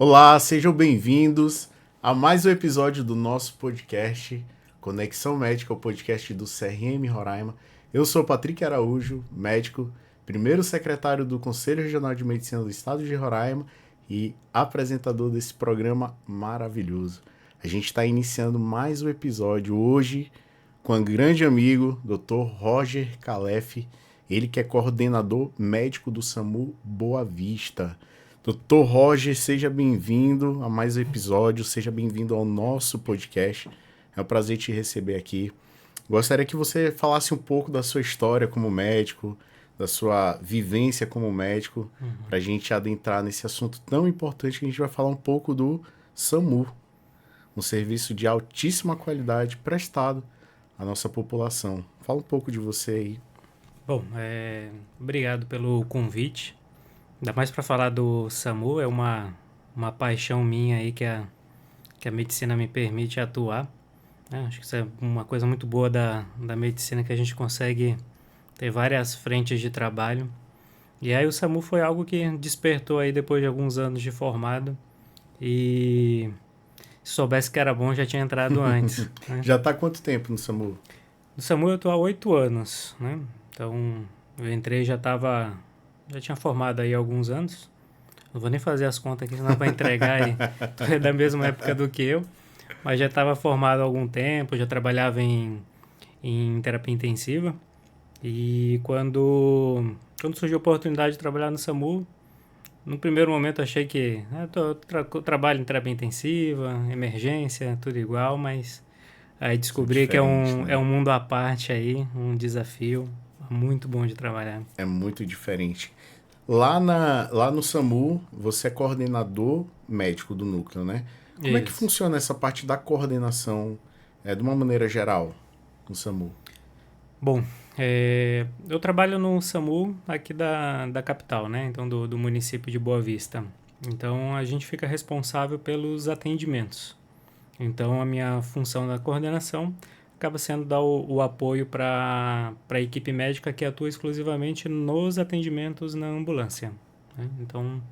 Olá, sejam bem-vindos a mais um episódio do nosso podcast Conexão Médica, o podcast do CRM Roraima. Eu sou Patrick Araújo, médico, primeiro secretário do Conselho Regional de Medicina do Estado de Roraima e apresentador desse programa maravilhoso. A gente está iniciando mais um episódio hoje com um grande amigo, Dr. Roger Calef, ele que é coordenador médico do SAMU Boa Vista. Dr. Roger, seja bem-vindo a mais um episódio, seja bem-vindo ao nosso podcast. É um prazer te receber aqui. Gostaria que você falasse um pouco da sua história como médico, da sua vivência como médico, para a gente adentrar nesse assunto tão importante que a gente vai falar um pouco do SAMU, um serviço de altíssima qualidade prestado à nossa população. Fala um pouco de você aí. Bom, obrigado pelo convite. Ainda mais para falar do SAMU, é uma paixão minha aí que a medicina me permite atuar. Acho que isso é uma coisa muito boa da medicina, que a gente consegue ter várias frentes de trabalho. E aí o SAMU foi algo que despertou aí depois de alguns anos de formado. E se soubesse que era bom, já tinha entrado antes. Né? Já está há quanto tempo no SAMU? No SAMU eu estou há 8 anos, né? Então eu entrei já tinha formado aí há alguns anos. Não vou nem fazer as contas aqui, senão vai entregar aí. Tu é da mesma época do que eu. Mas já estava formado há algum tempo, já trabalhava em terapia intensiva. E quando surgiu a oportunidade de trabalhar no SAMU, no primeiro momento achei que trabalho em terapia intensiva, emergência, tudo igual, mas aí descobri que é um mundo à parte aí, um desafio muito bom de trabalhar. É muito diferente. Lá no SAMU, você é coordenador médico do núcleo, né? Como é que funciona essa parte da coordenação, de uma maneira geral, no SAMU? Bom, eu trabalho no SAMU aqui da capital, né? Então, do município de Boa Vista. Então, a gente fica responsável pelos atendimentos. Então, a minha função da coordenação acaba sendo dar o apoio para a equipe médica que atua exclusivamente nos atendimentos na ambulância. Né? Então,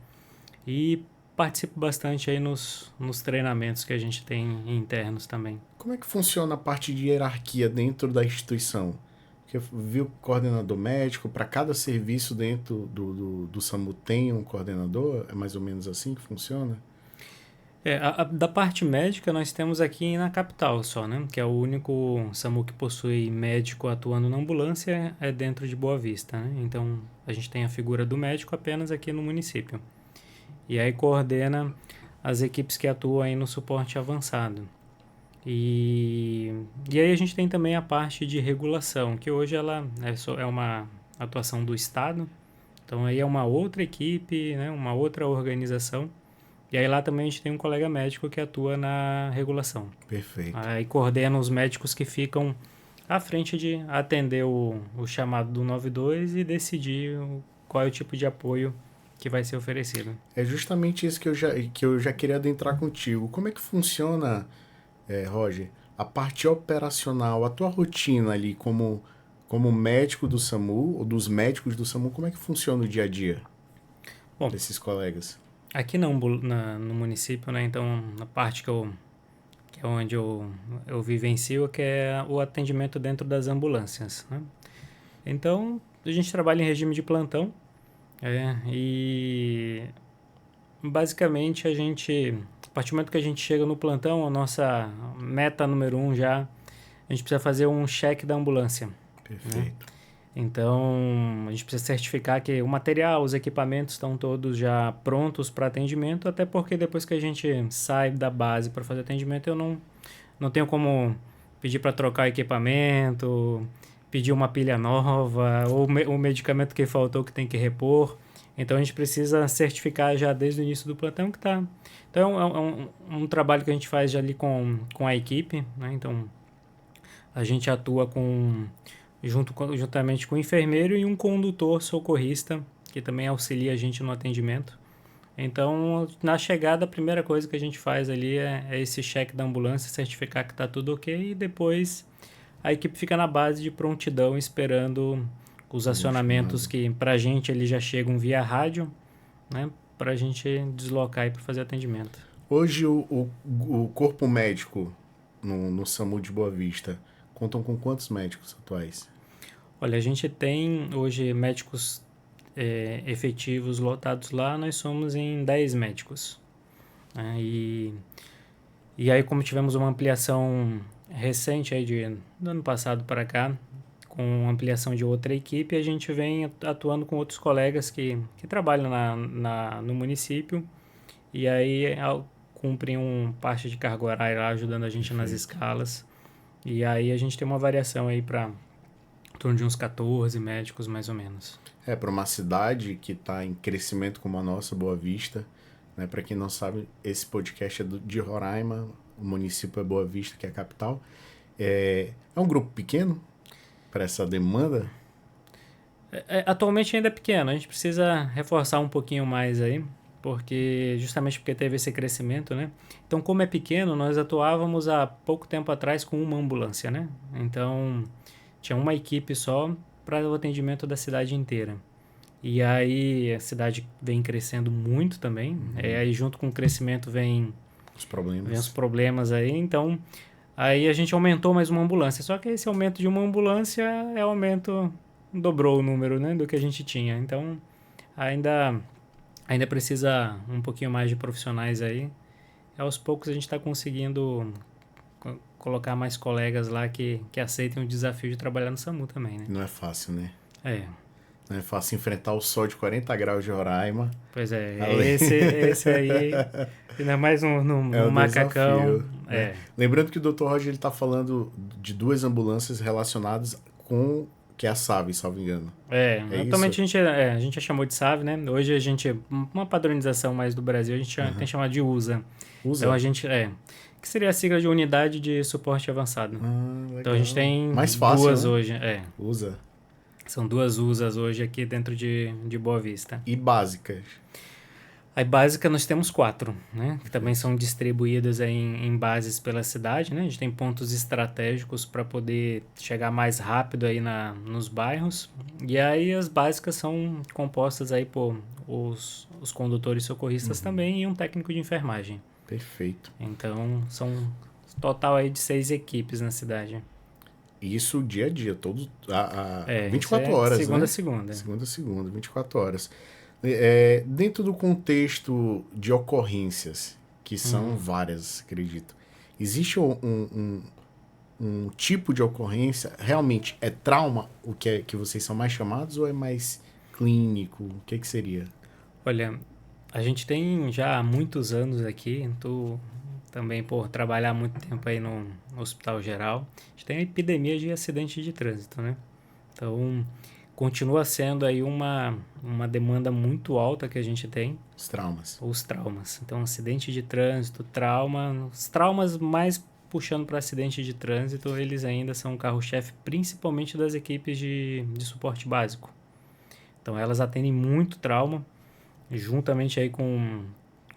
e participo bastante aí nos treinamentos que a gente tem internos também. Como é que funciona a parte de hierarquia dentro da instituição? Porque eu vi o coordenador médico, para cada serviço dentro do SAMU tem um coordenador? É mais ou menos assim que funciona? Da parte médica nós temos aqui na capital só, né? Que é o único SAMU que possui médico atuando na ambulância é dentro de Boa Vista, né? Então a gente tem a figura do médico apenas aqui no município. E aí coordena as equipes que atuam aí no suporte avançado. E aí a gente tem também a parte de regulação, que hoje ela é uma atuação do Estado. Então aí é uma outra equipe, né? Uma outra organização. E aí lá também a gente tem um colega médico que atua na regulação. Perfeito. Aí coordena os médicos que ficam à frente de atender o chamado do 92 e decidir qual é o tipo de apoio que vai ser oferecido. É justamente isso que eu já queria adentrar contigo. Como é que funciona, Roger, a parte operacional, a tua rotina ali como médico do SAMU, ou dos médicos do SAMU, como é que funciona o dia a dia desses colegas? Aqui no município, né, então na parte que é onde eu vivencio, que é o atendimento dentro das ambulâncias, né? Então, a gente trabalha em regime de plantão, e basicamente a partir do momento que a gente chega no plantão, a nossa meta número 1 já, a gente precisa fazer um check da ambulância. Perfeito. Né? Então, a gente precisa certificar que o material, os equipamentos estão todos já prontos para atendimento, até porque depois que a gente sai da base para fazer atendimento, eu não tenho como pedir para trocar equipamento, pedir uma pilha nova, ou o medicamento que faltou que tem que repor. Então, a gente precisa certificar já desde o início do plantão que está. Então, é um trabalho que a gente faz já ali com a equipe, né? Então, a gente atua juntamente com o enfermeiro e um condutor socorrista, que também auxilia a gente no atendimento. Então, na chegada, a primeira coisa que a gente faz ali é esse cheque da ambulância, certificar que está tudo ok, e depois a equipe fica na base de prontidão, esperando os acionamentos que, para a gente, eles já chegam via rádio, né, para a gente deslocar para fazer atendimento. Hoje o corpo médico no SAMU de Boa Vista contam com quantos médicos atuais? Olha, a gente tem hoje médicos efetivos lotados lá, nós somos em 10 médicos. Né? E aí, como tivemos uma ampliação recente aí do ano passado para cá, com ampliação de outra equipe, a gente vem atuando com outros colegas que trabalham no município e aí cumprem parte de carga horária lá, ajudando a gente nas escalas. E aí a gente tem uma variação aí para em torno de uns 14 médicos, mais ou menos. Para uma cidade que está em crescimento como a nossa, Boa Vista, né? Para quem não sabe, esse podcast é de Roraima, o município é Boa Vista, que é a capital. É um grupo pequeno para essa demanda? Atualmente ainda é pequeno, a gente precisa reforçar um pouquinho mais aí, justamente porque teve esse crescimento, né? Então, como é pequeno, nós atuávamos há pouco tempo atrás com uma ambulância, né? Então, tinha uma equipe só para o atendimento da cidade inteira. E aí, a cidade vem crescendo muito também, aí junto com o crescimento vem os problemas aí, então... Aí a gente aumentou mais uma ambulância, só que esse aumento de uma ambulância dobrou o número, né, do que a gente tinha. Então, ainda precisa um pouquinho mais de profissionais aí. Aos poucos a gente está conseguindo colocar mais colegas lá que aceitem o desafio de trabalhar no SAMU também, né? Não é fácil, né? Não é fácil enfrentar o sol de 40 graus de Roraima. Pois é, esse aí, ainda mais no macacão. Desafio, né? Lembrando que o Dr. Roger está falando de 2 ambulâncias relacionadas com que é a SAV, salvo engano. Atualmente a gente já chamou de SAV, né? Hoje uma padronização mais do Brasil, a gente tem chamado de USA. Então a gente, que seria a sigla de Unidade de Suporte Avançado. Então a gente tem mais fácil, 2 né? hoje. USA. São 2 USAs hoje aqui dentro de Boa Vista. E básicas? A básica nós temos 4, né? Que também são distribuídas em bases pela cidade, né? A gente tem pontos estratégicos para poder chegar mais rápido aí nos bairros. E aí as básicas são compostas aí por os condutores socorristas também e um técnico de enfermagem. Perfeito. Então são total aí de 6 equipes na cidade. Isso dia a dia, 24 horas, segunda né? a segunda. Segunda a segunda, 24 horas. Dentro do contexto de ocorrências, que são várias, acredito, existe um tipo de ocorrência, realmente é trauma o que vocês são mais chamados ou é mais clínico? O que seria? Olha, a gente tem já há muitos anos aqui, também por trabalhar muito tempo aí no Hospital Geral, a gente tem a epidemia de acidente de trânsito, né? Então, continua sendo aí uma demanda muito alta que a gente tem. Os traumas. Então, acidente de trânsito, os traumas mais puxando para acidente de trânsito, eles ainda são o carro-chefe, principalmente das equipes de suporte básico. Então, elas atendem muito trauma, juntamente aí com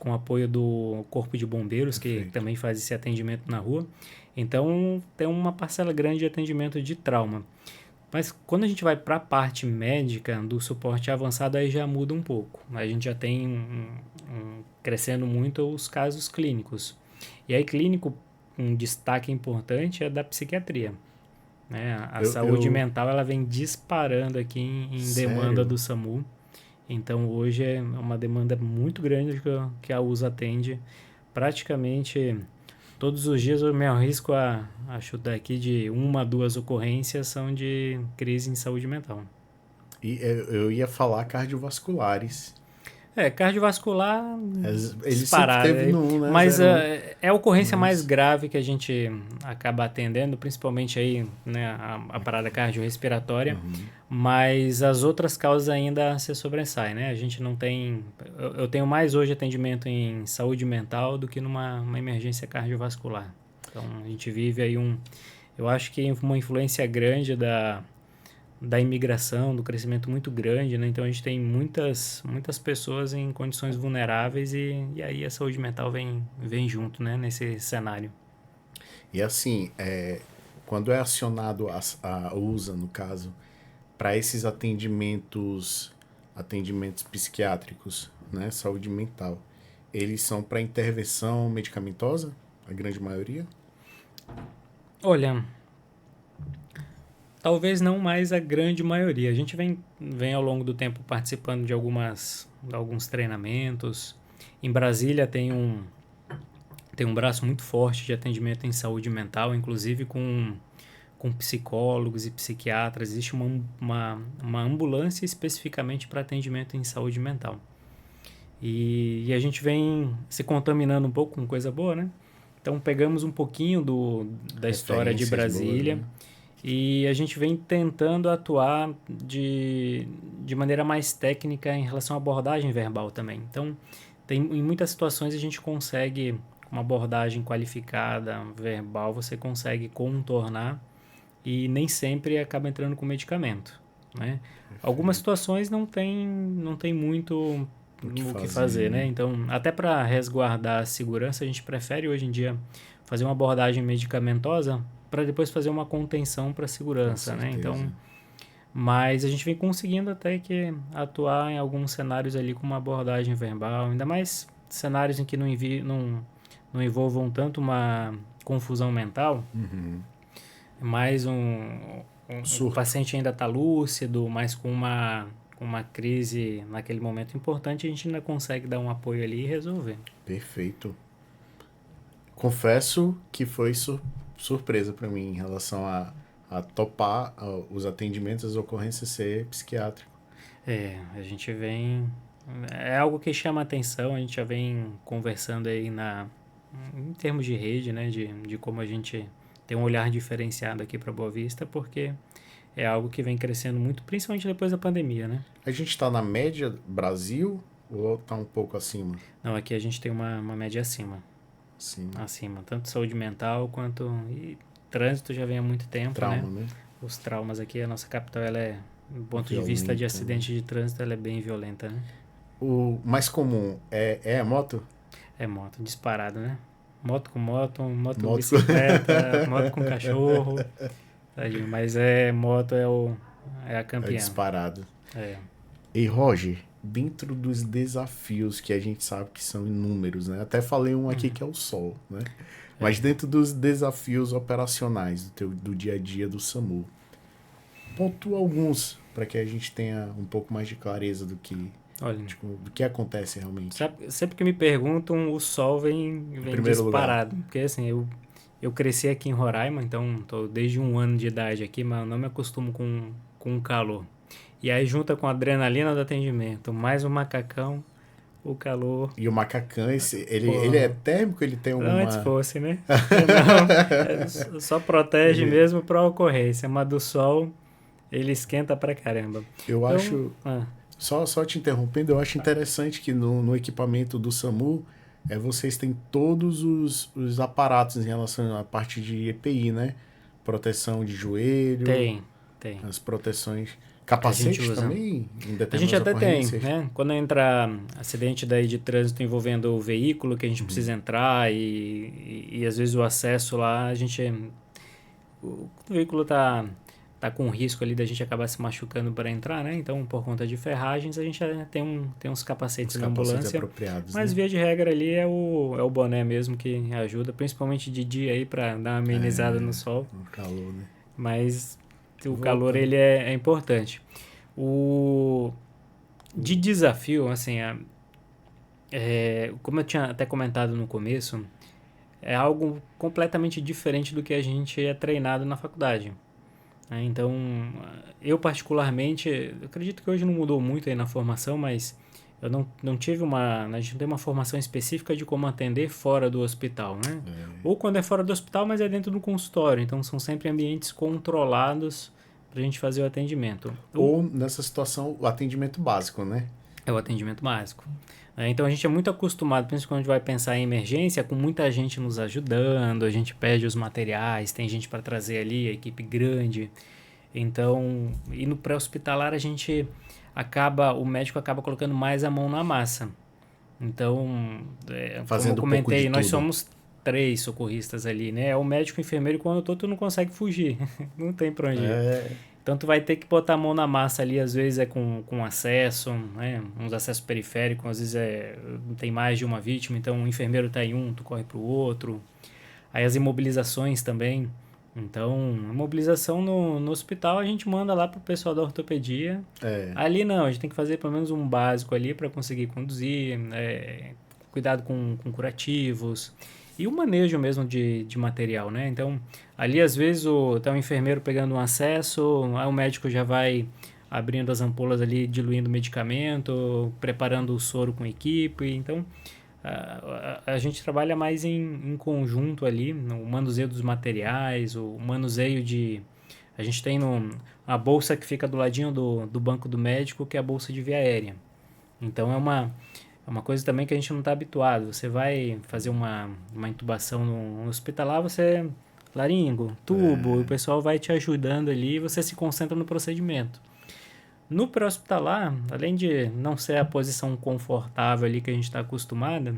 o apoio do Corpo de Bombeiros, que também faz esse atendimento na rua. Então, tem uma parcela grande de atendimento de trauma. Mas quando a gente vai para a parte médica do suporte avançado, aí já muda um pouco. A gente já tem crescendo muito os casos clínicos. E aí, clínico, um destaque importante é da psiquiatria. Né? A saúde mental ela vem disparando aqui em demanda do SAMU. Então, hoje é uma demanda muito grande que a USA atende. Praticamente todos os dias eu me arrisco a chutar aqui de 1 a 2 ocorrências são de crise em saúde mental. E eu ia falar cardiovasculares. Cardiovascular ele sempre teve né? Mas é a ocorrência mais grave que a gente acaba atendendo, principalmente aí, né, a parada cardiorrespiratória, mas as outras causas ainda se sobressaem, né? A gente não tem... Eu tenho mais hoje atendimento em saúde mental do que numa emergência cardiovascular. Então, a gente vive aí eu acho que uma influência grande da imigração, do crescimento muito grande, né? Então a gente tem muitas pessoas em condições vulneráveis e aí a saúde mental vem junto, né? Nesse cenário. E assim, quando é acionado a USA, no caso, para esses atendimentos psiquiátricos, né, saúde mental, eles são para intervenção medicamentosa, a grande maioria? Olha, talvez não mais a grande maioria. A gente vem ao longo do tempo participando de alguns treinamentos. Em Brasília tem um braço muito forte de atendimento em saúde mental, inclusive com psicólogos e psiquiatras. Existe uma ambulância especificamente para atendimento em saúde mental. E a gente vem se contaminando um pouco com coisa boa, né? Então pegamos um pouquinho da história de Brasília, boas, né? e a gente vem tentando atuar de maneira mais técnica em relação à abordagem verbal também. Então, em muitas situações a gente consegue, com uma abordagem qualificada, verbal, você consegue contornar e nem sempre acaba entrando com medicamento, né? Algumas situações não tem muito o que fazer, né? Então, até para resguardar a segurança, a gente prefere hoje em dia fazer uma abordagem medicamentosa para depois fazer uma contenção para segurança, né? Então, mas a gente vem conseguindo até que atuar em alguns cenários ali com uma abordagem verbal, ainda mais cenários em que não envolvam tanto uma confusão mental, mais o paciente ainda está lúcido, mas com uma crise naquele momento importante, a gente ainda consegue dar um apoio ali e resolver. Perfeito. Confesso que foi surpresa para mim em relação a topar os atendimentos, as ocorrências ser psiquiátrico. A gente vem... É algo que chama atenção, a gente já vem conversando aí em termos de rede, né? De como a gente tem um olhar diferenciado aqui para Boa Vista, porque é algo que vem crescendo muito, principalmente depois da pandemia, né? A gente está na média Brasil ou está um pouco acima? Não, aqui a gente tem uma média acima. Sim. Acima, tanto saúde mental quanto... E trânsito já vem há muito tempo, né? Os traumas aqui, a nossa capital, ela é, do ponto violenta, de vista de acidente de trânsito, ela é bem violenta, né? O mais comum é a moto? É moto, disparado, né? Moto com bicicleta, moto com cachorro, tadinho, mas moto é a campeã. É disparado. É. E Roger, dentro dos desafios que a gente sabe que são inúmeros, né? Até falei um aqui que é o sol, né? Mas dentro dos desafios operacionais do dia a dia do SAMU, pontua alguns para que a gente tenha um pouco mais de clareza do que acontece realmente. Sempre que me perguntam, o sol vem disparado. Lugar. Porque assim, eu cresci aqui em Roraima, então estou desde 1 ano de idade aqui, mas eu não me acostumo com o calor. E aí junta com a adrenalina do atendimento, mais um macacão, o calor... E o macacão, ele é térmico? Ele tem uma... Antes fosse, né? Não, só protege mesmo para ocorrência, mas do sol ele esquenta pra caramba. Eu acho... Só te interrompendo, eu acho interessante que no equipamento do SAMU, vocês têm todos os aparatos em relação à parte de EPI, né? Proteção de joelho. Tem. As proteções... Capacete também? A gente até tem, né? Quando entra acidente daí de trânsito envolvendo o veículo, que a gente precisa entrar e às vezes o acesso lá, o veículo tá com risco ali da gente acabar se machucando para entrar, né? Então, por conta de ferragens, a gente tem uns capacetes na ambulância. Apropriados, mas via de regra ali é o boné mesmo que ajuda, principalmente de dia aí para dar uma amenizada no sol. No calor, né? Mas o calor ele é importante. De desafio, assim, como eu tinha até comentado no começo, é algo completamente diferente do que a gente é treinado na faculdade. Então, eu particularmente, acredito que hoje não mudou muito aí na formação, mas eu não tive a gente não tem uma formação específica de como atender fora do hospital, né? Ou quando é fora do hospital, mas é dentro do consultório, então são sempre ambientes controlados para a gente fazer o atendimento. Ou, nessa situação, o atendimento básico, né? É o atendimento básico. Então, a gente é muito acostumado, principalmente quando a gente vai pensar em emergência, com muita gente nos ajudando, a gente pede os materiais, tem gente para trazer ali, a equipe grande. Então, e no pré-hospitalar, o médico acaba colocando mais a mão na massa. Então, fazendo como eu comentei, um pouco de nós tudo. somos 3 socorristas ali, né? É o médico, o enfermeiro, e quando tu não consegue fugir. Não tem pra onde ir. Então, tu vai ter que botar a mão na massa ali, às vezes é com acesso, né? Uns acessos periféricos, às vezes tem mais de uma vítima, então o enfermeiro tá em um, tu corre pro outro. Aí as imobilizações também. Então, imobilização no hospital a gente manda lá pro pessoal da ortopedia. Ali não, a gente tem que fazer pelo menos um básico ali para conseguir conduzir, cuidado com curativos e o manejo mesmo de material, né? Então, ali às vezes tá o enfermeiro pegando um acesso, aí o médico já vai abrindo as ampolas ali, diluindo o medicamento, preparando o soro com a equipe. Então, a gente trabalha mais em conjunto ali, no manuseio dos materiais, o manuseio de... A gente tem a bolsa que fica do ladinho do banco do médico, que é a bolsa de via aérea. Então é uma coisa também que a gente não está habituado. Você vai fazer uma intubação no hospitalar, você... laringo, tubo, o pessoal vai te ajudando ali e você se concentra no procedimento. No pré-hospitalar, além de não ser a posição confortável ali que a gente está acostumado,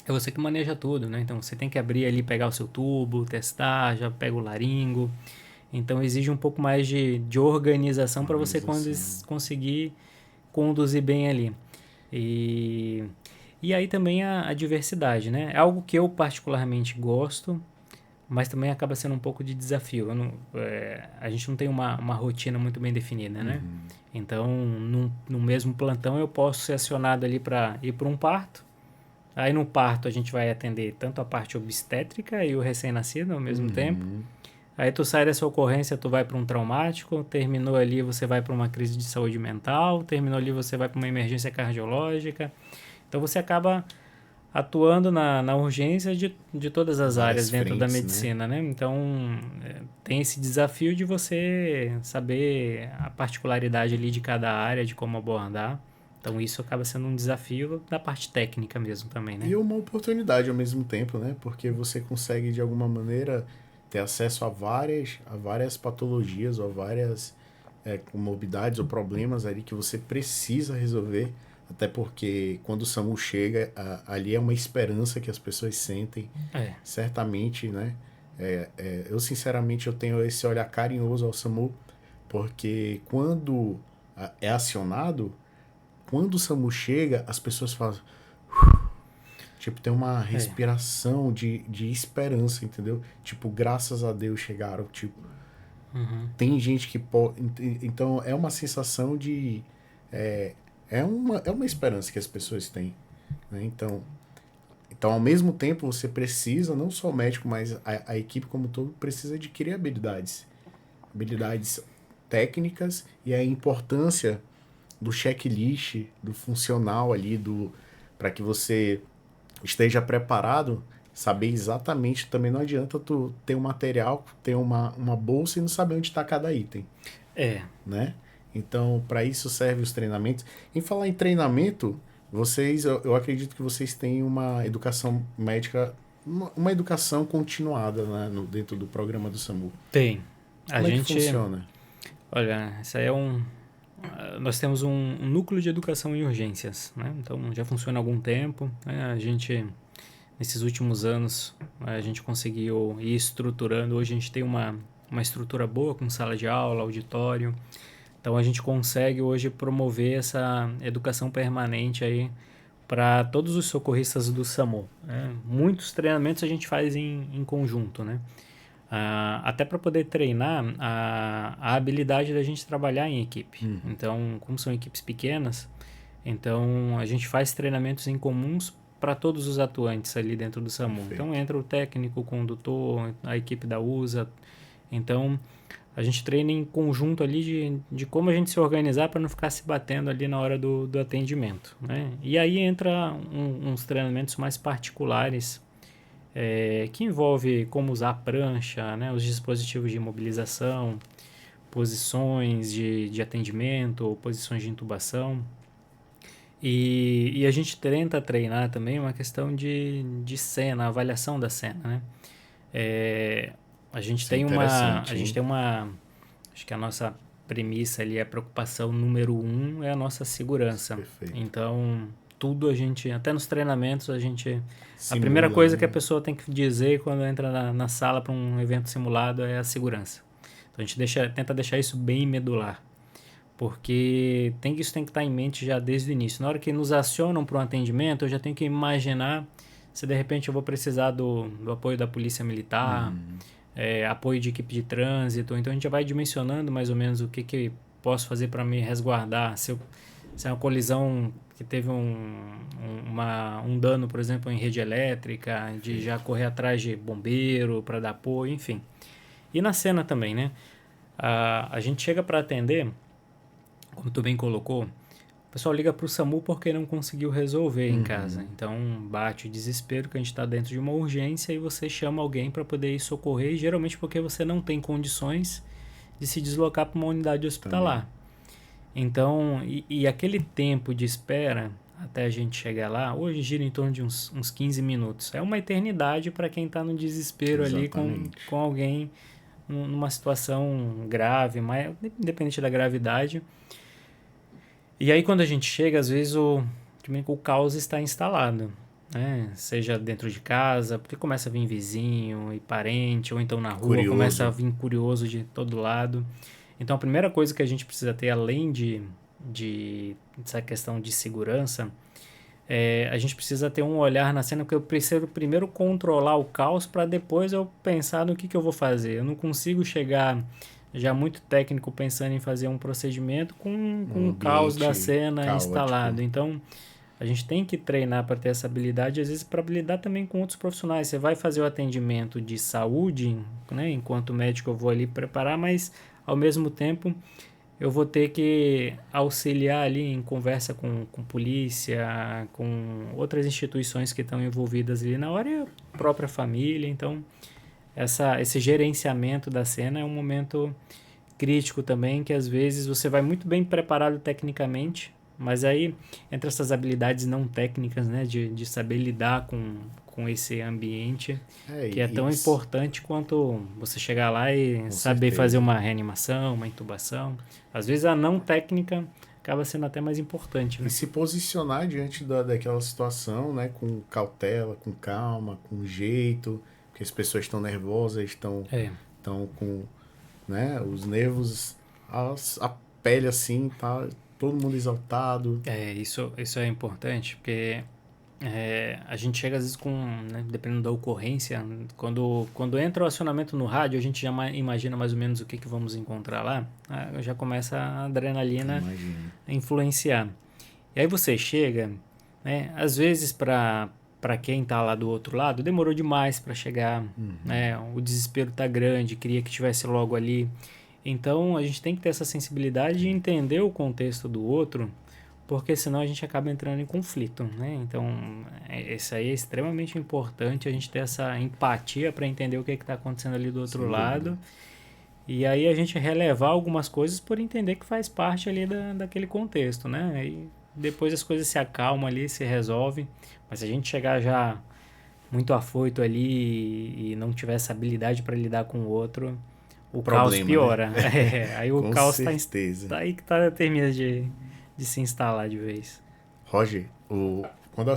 é você que maneja tudo, né? Então você tem que abrir ali, pegar o seu tubo, testar, já pega o laringo. Então exige um pouco mais de organização para você conseguir conduzir bem ali. E aí também a diversidade, né? É algo que eu particularmente gosto, mas também acaba sendo um pouco de desafio. A gente não tem uma rotina muito bem definida, né? Então, no mesmo plantão, eu posso ser acionado ali para ir para um parto. Aí no parto a gente vai atender tanto a parte obstétrica e o recém-nascido ao mesmo tempo. Aí tu sai dessa ocorrência, tu vai para um traumático, terminou ali, você vai para uma crise de saúde mental, terminou ali, você vai para uma emergência cardiológica. Então você acaba atuando na urgência de todas as áreas dentro da medicina, né? Então, tem esse desafio de você saber a particularidade ali de cada área, de como abordar. Então, isso acaba sendo um desafio da parte técnica mesmo também, né? E uma oportunidade ao mesmo tempo, né? Porque você consegue, de alguma maneira, ter acesso a várias patologias ou várias comorbidades ou problemas ali que você precisa resolver. Até porque quando o SAMU chega, ali é uma esperança que as pessoas sentem. Certamente, né? Eu, sinceramente, eu tenho esse olhar carinhoso ao SAMU, porque quando é acionado, quando o SAMU chega, as pessoas falam... Tipo, tem uma respiração de esperança, entendeu? Tipo, graças a Deus chegaram, tipo... Tem gente que pode... Então, é uma sensação de... É uma esperança que as pessoas têm, né? Então, ao mesmo tempo, você precisa, não só o médico, mas a equipe como um todo, precisa adquirir habilidades. Habilidades técnicas e a importância do checklist, do funcional ali, para que você esteja preparado, saber exatamente. Também não adianta tu ter um material, ter uma bolsa e não saber onde está cada item. Né? Então, para isso servem os treinamentos. Em falar em treinamento, eu acredito que vocês têm uma educação médica, uma educação continuada, né, dentro do programa do SAMU. Tem. Como é que funciona? Olha, isso aí nós temos um núcleo de educação em urgências, né? Então, já funciona há algum tempo, né? Nesses últimos anos, a gente conseguiu ir estruturando. Hoje a gente tem uma estrutura boa, com sala de aula, auditório. Então, a gente consegue hoje promover essa educação permanente aí para todos os socorristas do SAMU, né? Muitos treinamentos a gente faz em conjunto, né? Até para poder treinar a habilidade da gente trabalhar em equipe. Então, como são equipes pequenas, então a gente faz treinamentos em comuns para todos os atuantes ali dentro do SAMU. Perfeito. Então, entra o técnico, o condutor, a equipe da USA. Então, a gente treina em conjunto ali de como a gente se organizar para não ficar se batendo ali na hora do atendimento, né? E aí entra uns treinamentos mais particulares, que envolve como usar a prancha, né? Os dispositivos de imobilização, posições de atendimento, posições de intubação. E a gente tenta treinar também uma questão de cena, avaliação da cena, né? A gente tem acho que a nossa premissa ali, a preocupação número 1 é a nossa segurança. Perfeito. Então, tudo até nos treinamentos, Simula, a primeira coisa, né, que a pessoa tem que dizer quando entra na sala para um evento simulado é a segurança. Então a gente tenta deixar isso bem medular, porque isso tem que estar em mente já desde o início. Na hora que nos acionam para um atendimento, eu já tenho que imaginar se de repente eu vou precisar do apoio da polícia militar, apoio de equipe de trânsito. Então a gente já vai dimensionando mais ou menos o que posso fazer para me resguardar. Se é uma colisão que teve um dano, por exemplo, em rede elétrica, de já correr atrás de bombeiro para dar apoio, enfim. E na cena também, né? A gente chega para atender, como tu bem colocou, o pessoal liga para o SAMU porque não conseguiu resolver em casa. Então bate o desespero que a gente está dentro de uma urgência e você chama alguém para poder ir socorrer, geralmente porque você não tem condições de se deslocar para uma unidade hospitalar. Então, e aquele tempo de espera até a gente chegar lá, hoje gira em torno de uns 15 minutos. É uma eternidade para quem está no desespero ali com alguém numa situação grave, mas independente da gravidade. E aí quando a gente chega, às vezes o caos está instalado, né? Seja dentro de casa, porque começa a vir vizinho e parente, ou então na rua começa a vir curioso de todo lado. Então a primeira coisa que a gente precisa ter, além de essa questão de segurança, a gente precisa ter um olhar na cena, porque eu preciso primeiro controlar o caos para depois eu pensar no que eu vou fazer. Eu não consigo chegar já muito técnico pensando em fazer um procedimento com o caos da cena caótico instalado. Então, a gente tem que treinar para ter essa habilidade, às vezes para lidar também com outros profissionais. Você vai fazer o atendimento de saúde, né? Enquanto médico eu vou ali preparar, mas ao mesmo tempo eu vou ter que auxiliar ali em conversa com polícia, com outras instituições que estão envolvidas ali na hora e a própria família. Então, esse gerenciamento da cena é um momento crítico também, que às vezes você vai muito bem preparado tecnicamente, mas aí, entre essas habilidades não técnicas, né, de saber lidar com esse ambiente, que é tão importante quanto você chegar lá e saber fazer uma reanimação, uma intubação. Às vezes a não técnica acaba sendo até mais importante, né? E se posicionar diante daquela situação, né, com cautela, com calma, com jeito, porque as pessoas estão nervosas, estão com, né, os nervos, a pele assim, tá todo mundo exaltado. Isso é importante, porque a gente chega às vezes com, né, dependendo da ocorrência, quando entra o acionamento no rádio, a gente já imagina mais ou menos o que vamos encontrar lá, já começa a adrenalina a influenciar. E aí você chega, né, às vezes para quem está lá do outro lado, demorou demais para chegar, né, o desespero está grande, queria que estivesse logo ali. Então a gente tem que ter essa sensibilidade de entender o contexto do outro, porque senão a gente acaba entrando em conflito, né? Então, isso aí é extremamente importante, a gente ter essa empatia para entender o que está acontecendo ali do outro lado. E aí a gente relevar algumas coisas por entender que faz parte ali daquele contexto, né? E depois as coisas se acalmam ali, se resolvem. Mas se a gente chegar já muito afoito ali e não tiver essa habilidade para lidar com o outro, o caos piora. Né? Aí o caos tá aí que termina de se instalar de vez. Roger, quando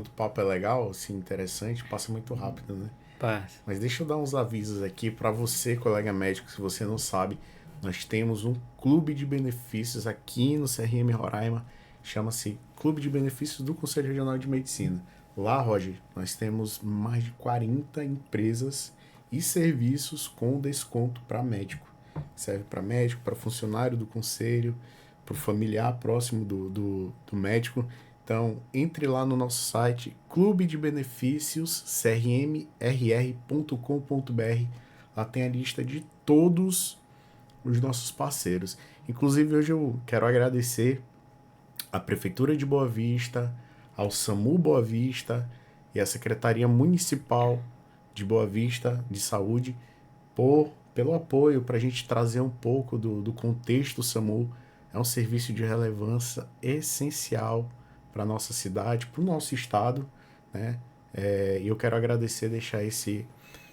o papo é legal, assim, interessante, passa muito rápido, né? Passa. Mas deixa eu dar uns avisos aqui para você, colega médico, se você não sabe, nós temos um clube de benefícios aqui no CRM Roraima, chama-se Clube de Benefícios do Conselho Regional de Medicina. Lá, Roger, nós temos mais de 40 empresas e serviços com desconto para médico. Serve para médico, para funcionário do conselho, para o familiar próximo do médico. Então, entre lá no nosso site, Clube de Benefícios, crmrr.com.br. Lá tem a lista de todos os nossos parceiros. Inclusive, hoje eu quero agradecer à Prefeitura de Boa Vista, ao SAMU Boa Vista e à Secretaria Municipal de Boa Vista de Saúde pelo apoio para a gente trazer um pouco do contexto do SAMU. É um serviço de relevância essencial para a nossa cidade, para o nosso estado, né? E eu quero deixar esse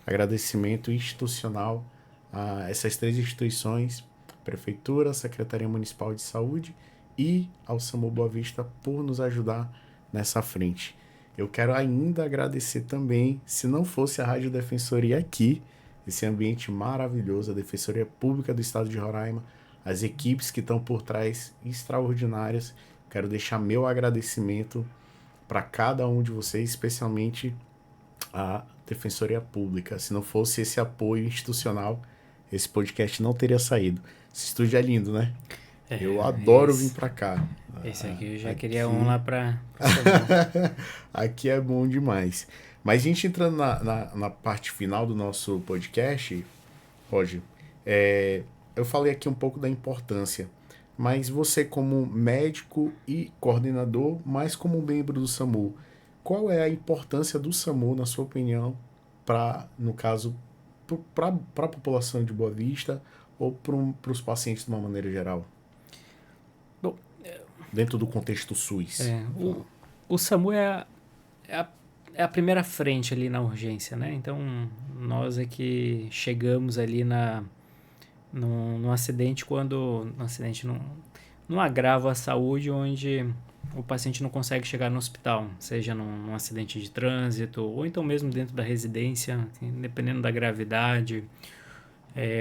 agradecimento institucional a essas três instituições, Prefeitura, Secretaria Municipal de Saúde e ao SAMU Boa Vista por nos ajudar nessa frente. Eu quero ainda agradecer também, se não fosse a Rádio Defensoria aqui, esse ambiente maravilhoso, a Defensoria Pública do Estado de Roraima, as equipes que estão por trás extraordinárias. Quero deixar meu agradecimento para cada um de vocês, especialmente a Defensoria Pública. Se não fosse esse apoio institucional, esse podcast não teria saído. Esse estúdio é lindo, né? Eu adoro vir para cá. Esse aqui eu já queria um lá para Aqui é bom demais. Mas a gente entrando na parte final do nosso podcast, Roger, eu falei aqui um pouco da importância, mas você como médico e coordenador, mais como membro do SAMU, qual é a importância do SAMU, na sua opinião, no caso, para a população de Boa Vista ou para os pacientes de uma maneira geral? Bom, dentro do contexto SUS. O SAMU é a primeira frente ali na urgência, né? Então, nós é que chegamos ali num acidente num agravo à saúde onde o paciente não consegue chegar no hospital, seja num acidente de trânsito ou então mesmo dentro da residência, dependendo da gravidade,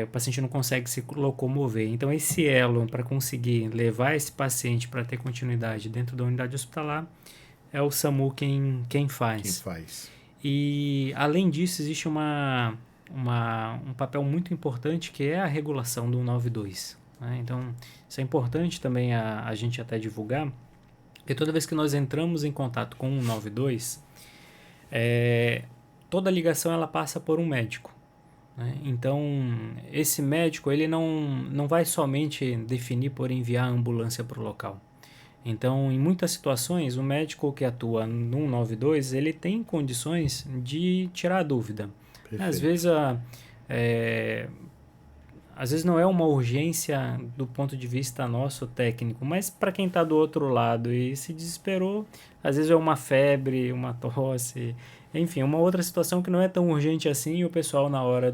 o paciente não consegue se locomover. Então, esse elo para conseguir levar esse paciente para ter continuidade dentro da unidade hospitalar é o SAMU quem faz. E, além disso, existe um papel muito importante que é a regulação do 192. Né? Então, isso é importante também a gente até divulgar, porque toda vez que nós entramos em contato com o 192, toda ligação ela passa por um médico. Né? Então, esse médico ele não vai somente definir por enviar a ambulância para o local. Então, em muitas situações, o médico que atua no 192, ele tem condições de tirar a dúvida. Perfeito. Às vezes não é uma urgência do ponto de vista nosso técnico, mas para quem está do outro lado e se desesperou, às vezes é uma febre, uma tosse, enfim, uma outra situação que não é tão urgente assim e o pessoal na hora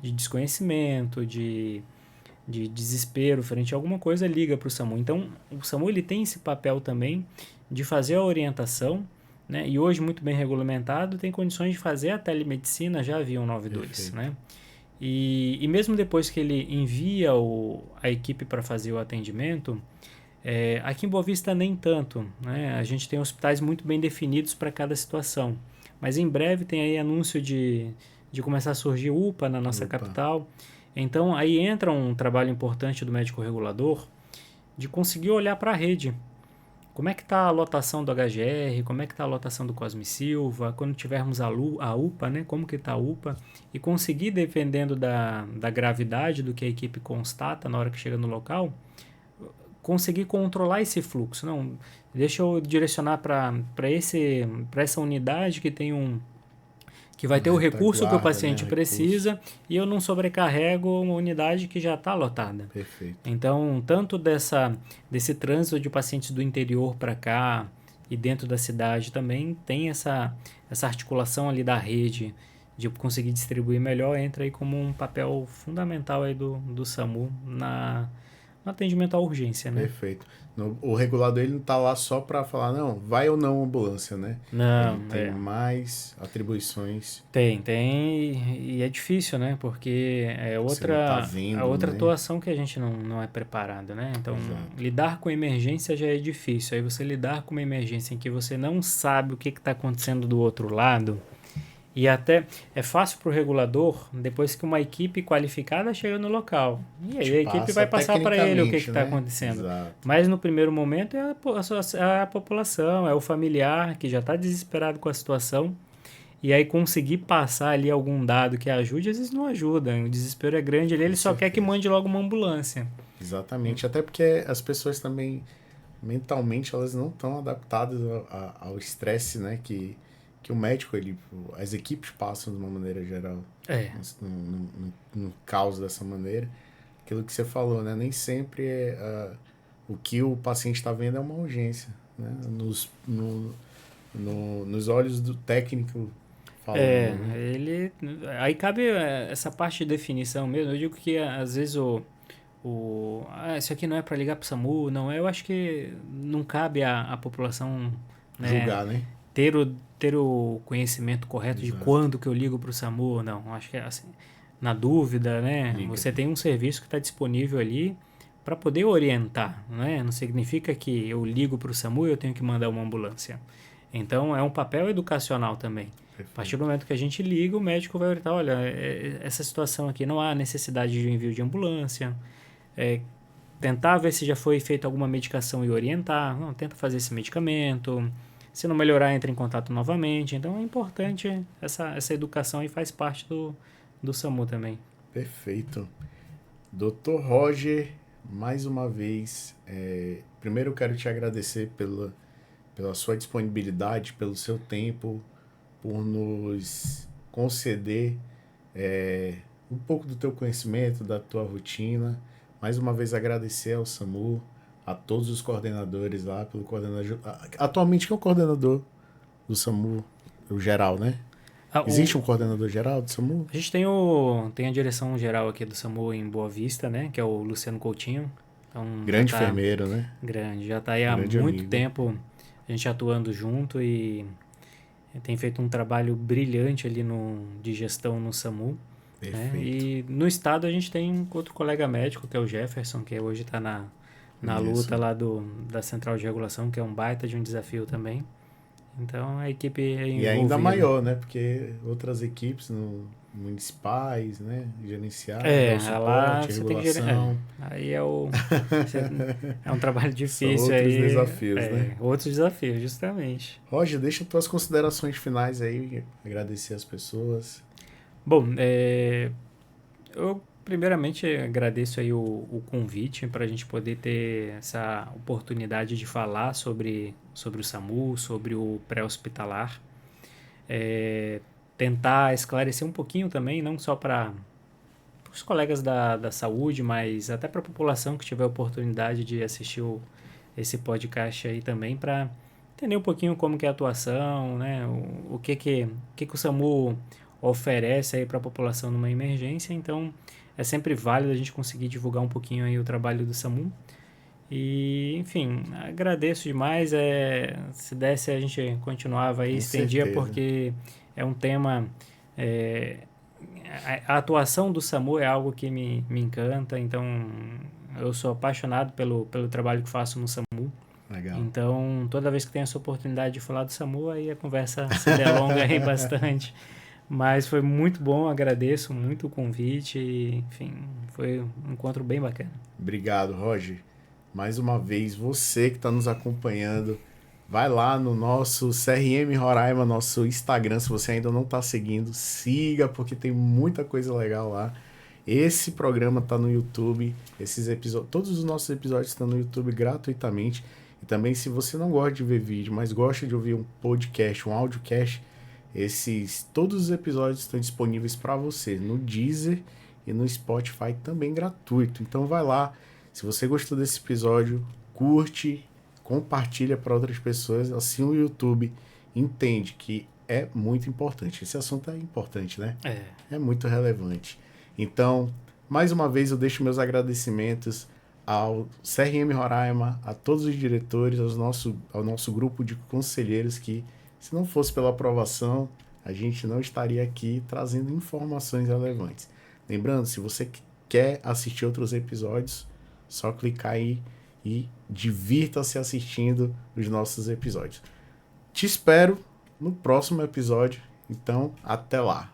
de desconhecimento, de desespero frente a alguma coisa, liga para o SAMU. Então, o SAMU ele tem esse papel também de fazer a orientação, né? E hoje, muito bem regulamentado, tem condições de fazer a telemedicina já via 192, né? E mesmo depois que ele envia a equipe para fazer o atendimento, aqui em Boa Vista nem tanto, né? A gente tem hospitais muito bem definidos para cada situação. Mas em breve tem aí anúncio de começar a surgir UPA na nossa capital. Então, aí entra um trabalho importante do médico regulador de conseguir olhar para a rede. Como é que está a lotação do HGR, como é que está a lotação do Cosme Silva, quando tivermos a UPA, né, como que está a UPA, e conseguir, dependendo da gravidade do que a equipe constata na hora que chega no local, conseguir controlar esse fluxo. Não, deixa eu direcionar para essa unidade que tem que vai ter o recurso que o paciente precisa e eu não sobrecarrego uma unidade que já está lotada. Perfeito. Então, tanto desse trânsito de pacientes do interior para cá e dentro da cidade também tem essa articulação ali da rede de conseguir distribuir melhor, entra aí como um papel fundamental aí do SAMU no atendimento à urgência, né? Perfeito. O regulador ele não está lá só para falar, não, vai ou não ambulância, né? Não, ele tem mais atribuições. Tem, e é difícil, né? Porque é outra atuação que a gente não é preparado, né? Então, lidar com emergência já é difícil. Aí você lidar com uma emergência em que você não sabe o que está acontecendo do outro lado, e até é fácil para o regulador, depois que uma equipe qualificada chega no local. E aí a equipe vai passar para ele o que está acontecendo. Exato. Mas no primeiro momento é a população, é o familiar que já está desesperado com a situação. E aí conseguir passar ali algum dado que ajude, às vezes não ajuda. O desespero é grande ali, ele só quer que mande logo uma ambulância. Exatamente. Até porque as pessoas também, mentalmente, elas não estão adaptadas ao estresse, né? Que o médico, as equipes passam de uma maneira geral. No caos dessa maneira. Aquilo que você falou, né? Nem sempre o que o paciente está vendo é uma urgência. Né? Nos olhos do técnico falando. Né? Aí cabe essa parte de definição mesmo. Eu digo que às vezes isso aqui não é para ligar para o SAMU, não é. Eu acho que não cabe à população, né, julgar, né? Ter o conhecimento correto. Exato. De quando que eu ligo para o SAMU, não. Acho que assim, na dúvida, né? Liga. Você tem um serviço que está disponível ali para poder orientar, né? Não significa que eu ligo para o SAMU e eu tenho que mandar uma ambulância. Então, é um papel educacional também. Perfeito. A partir do momento que a gente liga, o médico vai orientar, olha, essa situação aqui não há necessidade de envio de ambulância, tentar ver se já foi feita alguma medicação e orientar, não, tenta fazer esse medicamento, se não melhorar, entra em contato novamente. Então, é importante essa educação e faz parte do SAMU também. Perfeito. Dr. Roger, mais uma vez, primeiro eu quero te agradecer pela sua disponibilidade, pelo seu tempo, por nos conceder um pouco do teu conhecimento, da tua rotina. Mais uma vez agradecer ao SAMU, a todos os coordenadores lá, pelo coordenador. Atualmente, quem é o coordenador do SAMU? O geral, né? Existe um coordenador geral do SAMU? A gente tem a direção geral aqui do SAMU em Boa Vista, né? Que é o Luciano Coutinho. Então, grande enfermeiro, né? Grande. Já está aí há muito tempo a gente atuando junto e tem feito um trabalho brilhante ali de gestão no SAMU. Perfeito. Né? E no estado a gente tem outro colega médico, que é o Jefferson, que hoje está na luta lá da Central de Regulação, que é um baita de um desafio também. Então, a equipe é envolvida. E ainda maior, né? Porque outras equipes municipais, né? Gerenciais, suporte, lá regulação. Aí é um trabalho difícil. São outros aí, desafios, né? Outros desafios, justamente. Roger, deixa tuas considerações finais aí, agradecer as pessoas. Bom, eu primeiramente agradeço aí o convite para a gente poder ter essa oportunidade de falar sobre o SAMU, sobre o pré-hospitalar. Tentar esclarecer um pouquinho também, não só para os colegas da saúde, mas até para a população que tiver a oportunidade de assistir esse podcast aí também, para entender um pouquinho como que é a atuação, né? O que o SAMU oferece aí para a população numa emergência. Então, é sempre válido a gente conseguir divulgar um pouquinho aí o trabalho do SAMU. E, enfim, agradeço demais. Se desse, a gente continuava aí, estendia, porque é um tema... a atuação do SAMU é algo que me encanta. Então, eu sou apaixonado pelo trabalho que faço no SAMU. Legal. Então, toda vez que tenho essa oportunidade de falar do SAMU, aí a conversa se delonga aí bastante. Mas foi muito bom, agradeço muito o convite. Enfim, foi um encontro bem bacana. Obrigado, Roger. Mais uma vez, você que está nos acompanhando, vai lá no nosso CRM Roraima, nosso Instagram. Se você ainda não está seguindo, siga, porque tem muita coisa legal lá. Esse programa está no YouTube, todos os nossos episódios estão no YouTube gratuitamente. E também, se você não gosta de ver vídeo, mas gosta de ouvir um podcast, um audiocast, todos os episódios estão disponíveis para você no Deezer e no Spotify, também gratuito. Então vai lá, se você gostou desse episódio, curte, compartilha para outras pessoas, assim o YouTube entende que é muito importante. Esse assunto é importante, né? É muito relevante. Então, mais uma vez eu deixo meus agradecimentos ao CRM Roraima, a todos os diretores, ao nosso grupo de conselheiros que, se não fosse pela aprovação, a gente não estaria aqui trazendo informações relevantes. Lembrando, se você quer assistir outros episódios, só clicar aí e divirta-se assistindo os nossos episódios. Te espero no próximo episódio, então até lá.